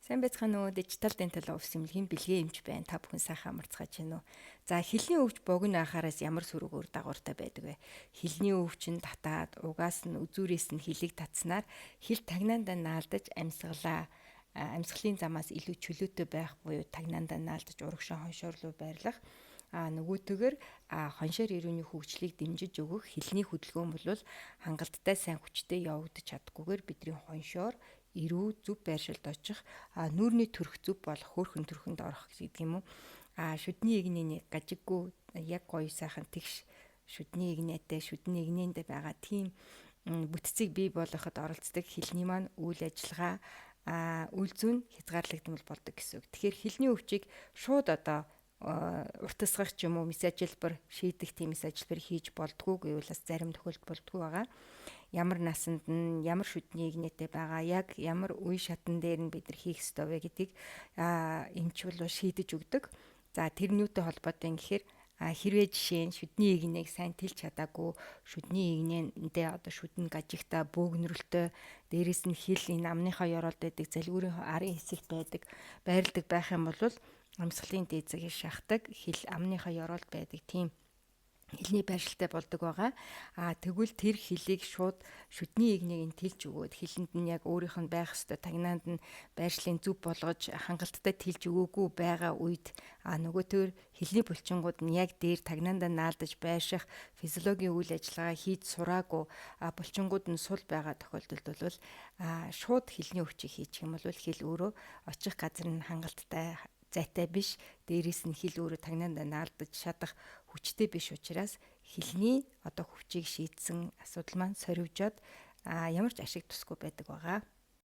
Сайн байцгаана уу? Дижитал дентал офис эмнэлгийн бэлгийн эмч байна. Та бүхэн сайхан амарцгааж байна уу? За, хилний өвч богино анхаараас ямар сүрүүгээр дагавартай байдаг вэ? Хилний өвчин татаад, угаас нь үзүүрээс нь хилийг татснаар хил тагнаандаа наалдаж амьсгалын замаас илүү чөлөөтэй байх буюу тагнаандаа наалдаж урагшаа хоншоор руу байрлах. Нөгөөтэйгөр хоншоор ирүүний хөгжлийг дэмжиж өгөх хилний хөдөлгөөн бол хангалттай сайн хүчтэй явагдаж чадахгүйгээр бидний хоншоор ирүү зүв байршилд очих нүүрний төрх зүв болох хөөрхөн төрхөнд орох гэдэг юм уу. Шүдний игний гажиггүй яг гоё сайхан тэгш шүдний игнэтэй шүдний игнэндээ байгаа тийм бүтцийг бий болгоход оролцдог хилний маань үйл ажиллагаа үйл зүйн хязгаарлагдмал болдог гэсэн үг. Тэгэхээр хилний өвчийг шууд уртасгах ч юм уу мэс ажилбар шийдэх тийм мэс ажилбар хийж болдгоо гэвэл бас зарим тохиолдолд болдгоо байгаа. Ямар насанд нь ямар шүдний игнэтэй байгаа, яг ямар үе шатн дээр нь бид нар хийх ёстой вэ гэдгийг эмч бол шийдэж өгдөг. За тэрнүүтэй холбоотой юм гэхээр хэрвээ жишээ нь шүдний игнээг сайн тэлж чадаагүй, шүдний игнэндээ шүдэн гажигтай бөөгнөрөлтөй, дээрэс нь хил энэ амныхаа ёроолд байдаг, залгиурын арын хэсэгт байдаг, байрладаг байх юм бол амьсгалын дээдсийг шахдаг, хил амныхаа ёроолд байдаг тийм хилний байршилтай болдог байгаа. Тэгвэл тэр хилийг шууд шүдний игнийг нь тэлж өгөөд хилэнд нь яг өөрийнх нь байх ёстой тагнаанд нь байршлын зүв болгож хангалттай тэлж өгөөгүй байгаа үед нөгөөтөр хилний булчингууд нь яг дээр тагнаандаа наалдаж байрших физиологийн үйл ажиллагаа хийж сураагүй булчингууд нь сул байгаа тохиолдолд бол шууд хилний өвчийг хийчих юм бол хил өөрөө очих газар нь хангалттай зайтай биш, дээрээс нь хил өөрөө тагнаандаа наалдаж шатах хүчтэй биш учраас хилний хүчийг шийдсэн асуудал маань соривжоод ямар ч ашиг тусгүй байдаг байгаа.